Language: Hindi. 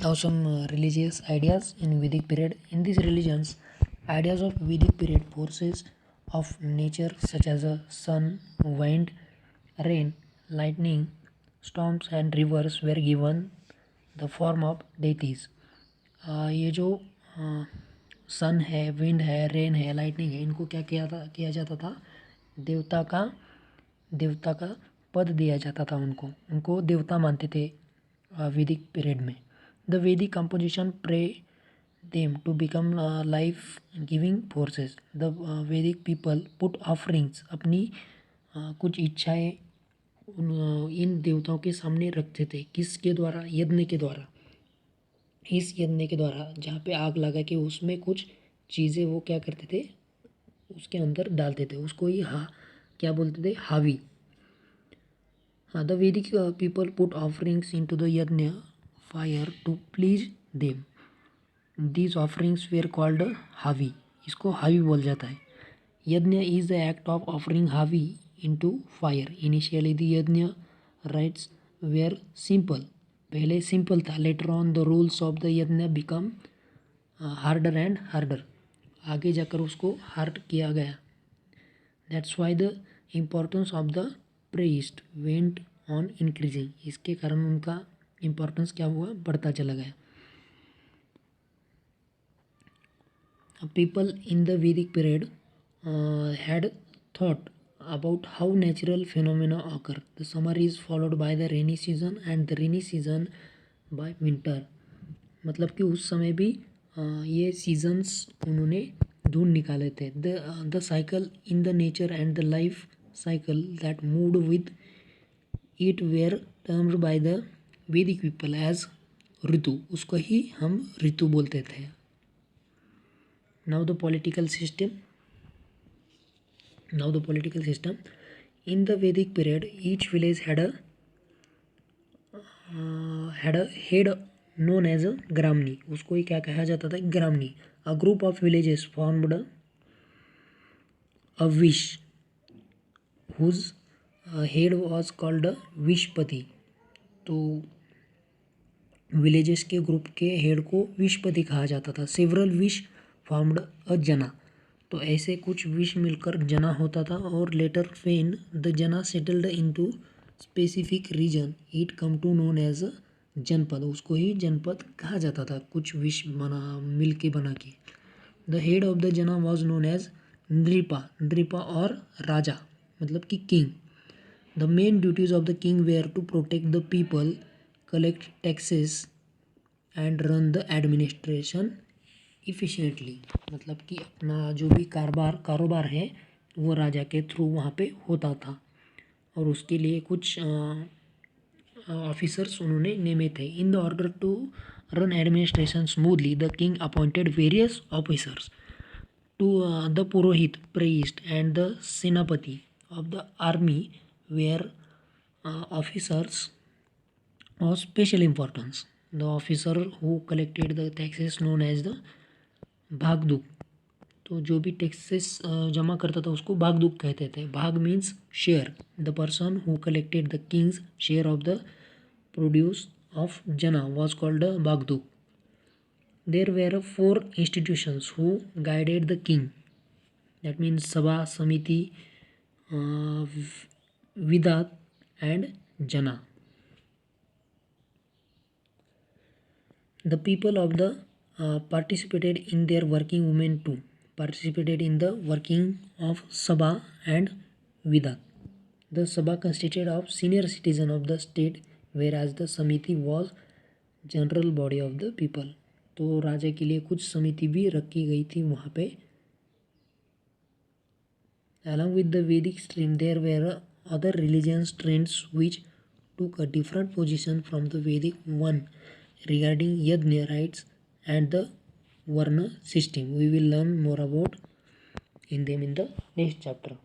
Now some religious ideas in Vedic period. In these religions, ideas of Vedic period, forces of nature such as a sun, wind, rain, lightning, storms and rivers were given the form of deities. ये जो सन है, विंड है, रेन है, लाइटनिंग है, इनको क्या किया जाता था, देवता का पद दिया जाता था। उनको देवता मानते थे वैदिक पीरियड में। The Vedic composition pray them to become life giving forces. The वैदिक पीपल पुट ऑफरिंग्स, अपनी कुछ इच्छाएं इन देवताओं के सामने रखते थे। किसके द्वारा? यज्ञ के द्वारा। इस यज्ञ के द्वारा जहाँ पे आग लगा के उसमें कुछ चीज़ें वो क्या करते थे, उसके अंदर डालते थे। उसको ही क्या बोलते थे? हावी। द वैदिक people put offerings into the yajna fire to please them. These offerings were called हावी। इसको हावी बोल जाता है। Yajna is the act of offering हावी into fire. Initially the yajna rites were simple. पहले सिंपल था। Later on the rules of the yajna become harder and harder. आगे जाकर उसको हार्ड किया गया। That's why the importance of the priest went on increasing. इसके कारण उनका इम्पोर्टेंस क्या हुआ? बढ़ता चला गया। People in the Vedic period had thought about how natural phenomena occur. The summer is followed by the rainy season and the rainy season by winter. मतलब कि उस समय भी ये सीजन्स उन्होंने ढूंढ निकाले थे। The cycle in the nature and the life cycle that moved with it were termed by the वैदिक पीपल एज ऋतु। उसको ही हम ऋतु बोलते थे। Now the political system. In the Vedic period, each village had a head known as a Gramni. उसको ही क्या कहा जाता था? ग्रामनी। A group of villages formed a Vish, whose head was called a विशपति। तो विलेजेस के ग्रुप के हेड को विशपति कहा जाता था। सेवरल विश फॉर्म्ड अ जना। तो ऐसे कुछ विश मिलकर जना होता था। और later when the jana settled into specific region it come to known as a janapada. उसको ही जनपद कहा जाता था, कुछ विश मिल के बना के। The head of the jana was known as नृपा और राजा, मतलब कि king. The main duties of the king were to protect the people, collect taxes and run the administration efficiently. मतलब कि अपना जो भी कारोबार है वो राजा के थ्रू वहाँ पे होता था। और उसके लिए कुछ ऑफिसर्स उन्होंने नियमित थे। In the order to run administration smoothly the king appointed various officers to the purohit, priest and the सेनापति of the army were officers of special importance. The officer who collected the taxes known as the भागदूक। तो जो भी टैक्सेस जमा करता था उसको भागदूक कहते थे। भाग means share. The person who collected the king's share of the produce of jana was called the भागदूक। There were 4 institutions who guided the king. That means sabha, samiti, vidatha and jana. The people of the participated in their working. Women too participated in the working of Sabha and Vidat. The Sabha consisted of senior citizen of the state, whereas the Samiti was general body of the people. तो राजा के लिए कुछ समिति भी रखी गई थी वहाँ पे। Along with the Vedic stream, there were other religious trends which took a different position from the Vedic one regarding yajna rites and the varna system. We will learn more about in them in the next chapter.